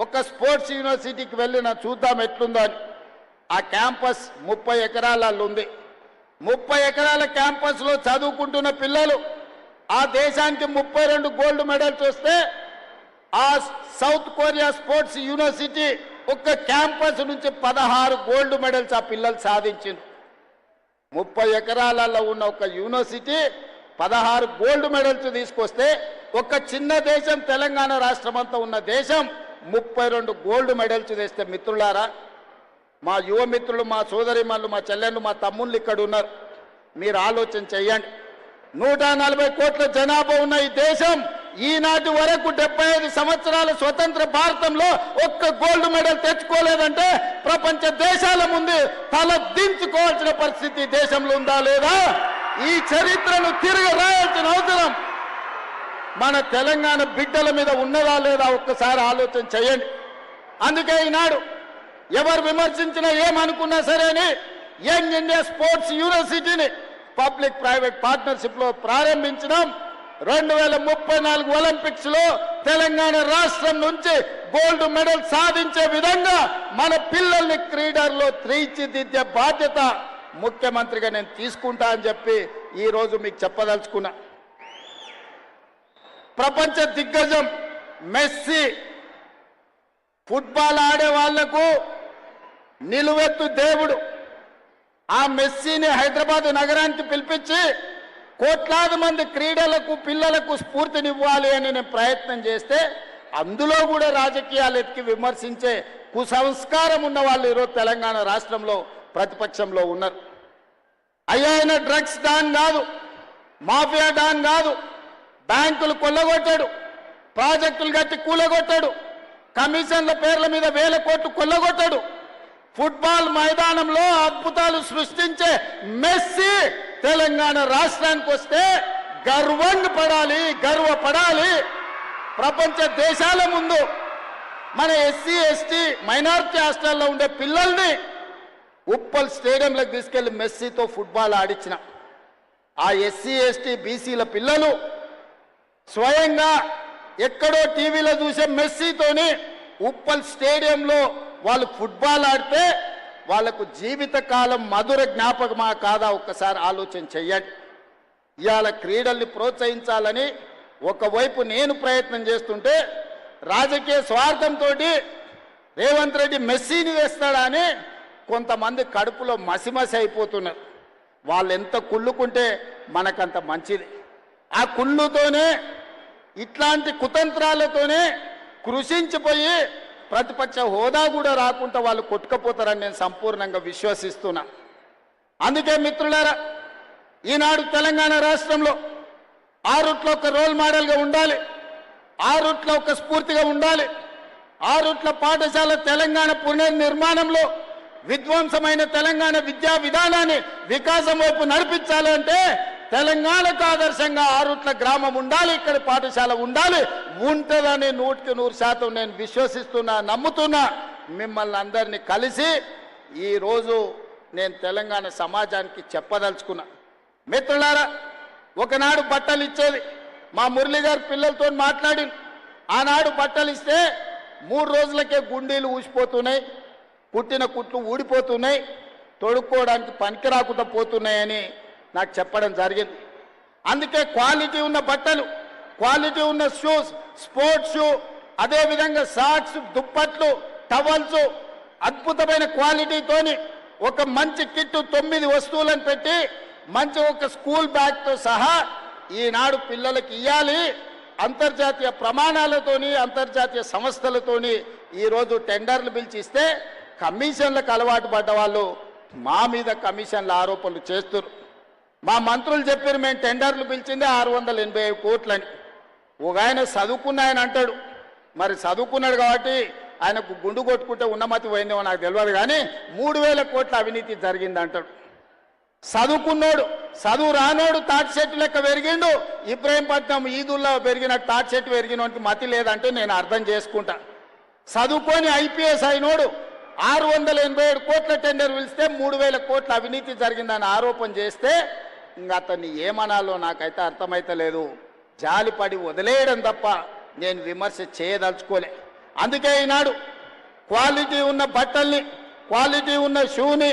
ఒక స్పోర్ట్స్ యూనివర్సిటీకి వెళ్ళిన చూద్దాం ఎట్లుందో అని. ఆ క్యాంపస్ 30 ఎకరాలలో ఉంది. 30 ఎకరాల క్యాంపస్లో చదువుకుంటున్న పిల్లలు ఆ దేశానికి 32 గోల్డ్ మెడల్స్ వస్తే ఆ సౌత్ కొరియా స్పోర్ట్స్ యూనివర్సిటీ ఒక క్యాంపస్ నుంచి 16 గోల్డ్ మెడల్స్ ఆ పిల్లలు సాధించారు. 30 ఎకరాలలో ఉన్న ఒక యూనివర్సిటీ 16 గోల్డ్ మెడల్స్ తీసుకొస్తే ఒక చిన్న దేశం తెలంగాణ రాష్ట్రం అంతా ఉన్న దేశం 32 గోల్డ్ మెడల్స్ తెస్తే మిత్రులారా, మా యువ మిత్రులు, మా సోదరిమణులు, మా చెల్లెళ్ళు, మా తమ్ముళ్ళు ఇక్కడ ఉన్నారు. మీరు ఆలోచన చెయ్యండి. 140 కోట్ల జనాభా ఉన్న ఈ దేశం ఈనాటి వరకు 75 సంవత్సరాల స్వతంత్ర భారతంలో ఒక్క గోల్డ్ మెడల్ తెచ్చుకోలేదంటే ప్రపంచ దేశాల ముందు తల దించుకోవాల్సిన పరిస్థితి దేశంలో ఉందా లేదా? ఈ చరిత్రను తిరిగి రాయాల్సిన అవసరం మన తెలంగాణ బిడ్డల మీద ఉన్నదా లేదా ఒక్కసారి ఆలోచన చేయండి. అందుకే ఈనాడు ఎవరు విమర్శించినా ఏమనుకున్నా సరే అని యంగ్ ఇండియా స్పోర్ట్స్ యూనివర్సిటీని పబ్లిక్ ప్రైవేట్ పార్ట్నర్షిప్ లో ప్రారంభించడం. 2034 ఒలింపిక్స్ లో తెలంగాణ రాష్ట్రం నుంచి గోల్డ్ మెడల్ సాధించే విధంగా మన పిల్లల్ని క్రీడల్లో తీర్చిదిద్దే బాధ్యత ముఖ్యమంత్రిగా నేను తీసుకుంటా అని చెప్పి ఈ రోజు మీకు చెప్పదలుచుకున్నా. ప్రపంచ దిగ్గజం మెస్సీ ఫుట్బాల్ ఆడే వాళ్లకు నిలువెత్తు దేవుడు. ఆ మెస్సీని హైదరాబాద్ నగరానికి పిలిపించి కోట్లాది మంది క్రీడలకు పిల్లలకు స్ఫూర్తినివ్వాలి అని నేను ప్రయత్నం చేస్తే అందులో కూడా రాజకీయాలు ఎత్తికి విమర్శించే కుసంస్కారం ఉన్న వాళ్ళు ఈరోజు తెలంగాణ రాష్ట్రంలో ప్రతిపక్షంలో ఉన్నారు. ఆయన డ్రగ్స్ డాన్ కాదు, మాఫియా డాన్ కాదు, బ్యాంకులు కొల్లగొట్టాడు, ప్రాజెక్టులు కట్టి కూలగొట్టాడు, కమిషన్ల పేర్ల మీద 1000 కోట్లు కొల్లగొట్టాడు. ఫుట్బాల్ మైదానంలో అద్భుతాలు సృష్టించే మెస్సీ తెలంగాణ రాష్ట్రానికి వస్తే గర్వపడాలి. ప్రపంచ దేశాల ముందు మన ఎస్సీ ఎస్టీ మైనారిటీ హాస్టల్లో ఉండే పిల్లల్ని ఉప్పల్ స్టేడియంలోకి తీసుకెళ్లి మెస్సీతో ఫుట్బాల్ ఆడించిన ఆ ఎస్సీ ఎస్టీ బీసీల పిల్లలు స్వయంగా ఎక్కడో టీవీలో చూసే మెస్సీతోని ఉప్పల్ స్టేడియంలో వాళ్ళు ఫుట్బాల్ ఆడితే వాళ్లకు జీవితకాలం మధుర జ్ఞాపకమా కాదా ఒక్కసారి ఆలోచన చెయ్యండి. ఇవాళ క్రీడల్ని ప్రోత్సహించాలని ఒకవైపు నేను ప్రయత్నం చేస్తుంటే రాజకీయ స్వార్థంతో రేవంత్ రెడ్డి మెస్సీని వేస్తాడా అని కొంతమంది కడుపులో మసిమసి అయిపోతున్నారు. వాళ్ళు ఎంత కుళ్ళుకుంటే మనకంత మంచిది. ఆ కుళ్ళుతోనే ఇట్లాంటి కుతంత్రాలతోనే కృషించిపోయి ప్రతిపక్ష హోదా కూడా రాకుండా వాళ్ళు కొట్టుకపోతారని నేను సంపూర్ణంగా విశ్వసిస్తున్నా. అందుకే మిత్రులారా, ఈనాడు తెలంగాణ రాష్ట్రంలో ఆ రూట్లో ఒక రోల్ మోడల్గా ఉండాలి, ఆ రూట్లో ఒక స్ఫూర్తిగా ఉండాలి. ఆ రూట్ల పాఠశాల తెలంగాణ పునర్నిర్మాణంలో విధ్వంసమైన తెలంగాణ విద్యా విధానాన్ని వికాసం వైపు నడిపించాలంటే తెలంగాణకు ఆదర్శంగా ఆ రూట్ల గ్రామం ఉండాలి, ఇక్కడ పాఠశాల ఉండాలి. ఉంటుందని 100% నేను విశ్వసిస్తున్నా, నమ్ముతున్నా. మిమ్మల్ని అందరినీ కలిసి ఈరోజు నేను తెలంగాణ సమాజానికి చెప్పదలుచుకున్నా. మిత్రులారా, ఒకనాడు బట్టలు ఇచ్చేది మా మురళి గారి పిల్లలతో మాట్లాడి, ఆనాడు బట్టలు ఇస్తే 3 రోజులకే గుండీలు ఊసిపోతున్నాయి, పుట్టిన కుట్లు ఊడిపోతున్నాయి, తొడుక్కోవడానికి పనికి రాకుండా పోతున్నాయని నాకు చెప్పడం జరిగింది. అందుకే క్వాలిటీ ఉన్న బట్టలు, క్వాలిటీ ఉన్న షూస్, స్పోర్ట్స్ షూ, అదేవిధంగా సాక్స్, దుప్పట్లు, టవల్స్ అద్భుతమైన క్వాలిటీతోని ఒక మంచి కిట్టు 9 వస్తువులను పెట్టి మంచి ఒక స్కూల్ బ్యాగ్తో సహా ఈనాడు పిల్లలకి ఇవ్వాలి. అంతర్జాతీయ ప్రమాణాలతోని అంతర్జాతీయ సంస్థలతోని ఈరోజు టెండర్లు పిలిచి ఇస్తే కమిషన్లకు అలవాటు పడ్డ వాళ్ళు మా మీద కమిషన్ల ఆరోపణలు చేస్తున్నారు. మా మంత్రులు చెప్పారు మేము టెండర్లు పిలిచిందే 685 కోట్లని. ఒక ఆయన చదువుకున్న ఆయన అంటాడు, మరి చదువుకున్నాడు కాబట్టి ఆయనకు గుండు కొట్టుకుంటే ఉన్నమతి పోయిందేమో నాకు తెలియదు, కానీ 3000 కోట్ల అవినీతి జరిగింది అంటాడు. చదువుకున్నాడు, చదువు రానోడు తాటి చెట్టు లెక్క పెరిగిండు. ఇబ్రాహీంపట్నం ఈదుల్లో పెరిగిన తాటి చెట్టు పెరిగినోడికి మతి లేదంటే నేను అర్థం చేసుకుంటా. చదువుకొని ఐపీఎస్ అయినోడు 687 కోట్ల టెండర్ పిలిస్తే 3000 కోట్ల అవినీతి జరిగిందని ఆరోపణ చేస్తే ఇంకా అతన్ని ఏమనాలో నాకైతే అర్థమైతే లేదు. జాలిపడి వదిలేయడం తప్ప నేను విమర్శ చేయదలుచుకోలే. అందుకే ఈనాడు క్వాలిటీ ఉన్న బట్టల్ని, క్వాలిటీ ఉన్న షూని,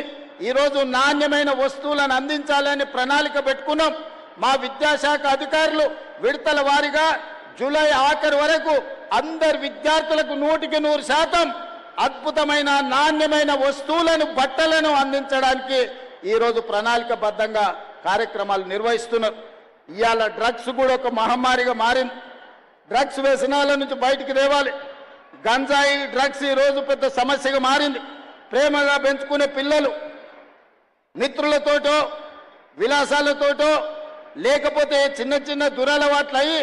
ఈరోజు నాణ్యమైన వస్తువులను అందించాలని ప్రణాళిక పెట్టుకున్నాం. మా విద్యాశాఖ అధికారులు విడతల వారీగా జూలై ఆఖరి వరకు అందరు విద్యార్థులకు 100% అద్భుతమైన నాణ్యమైన వస్తువులను, బట్టలను అందించడానికి ఈరోజు ప్రణాళికబద్ధంగా కార్యక్రమాలు నిర్వహిస్తున్నారు. ఇవాళ డ్రగ్స్ కూడా ఒక మహమ్మారిగా మారింది. డ్రగ్స్ వ్యసనాల నుంచి బయటికి తేవాలి. గంజాయి డ్రగ్స్ ఈరోజు పెద్ద సమస్యగా మారింది. ప్రేమగా పెంచుకునే పిల్లలు మిత్రులతోటో విలాసాలతోటో లేకపోతే చిన్న చిన్న దురలవాట్లు అయ్యి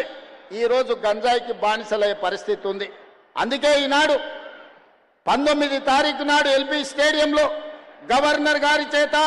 ఈరోజు గంజాయికి బానిసలయ్యే పరిస్థితి ఉంది. అందుకే ఈనాడు 19 తారీఖు నాడు ఎల్బీ స్టేడియంలో గవర్నర్ గారి చేత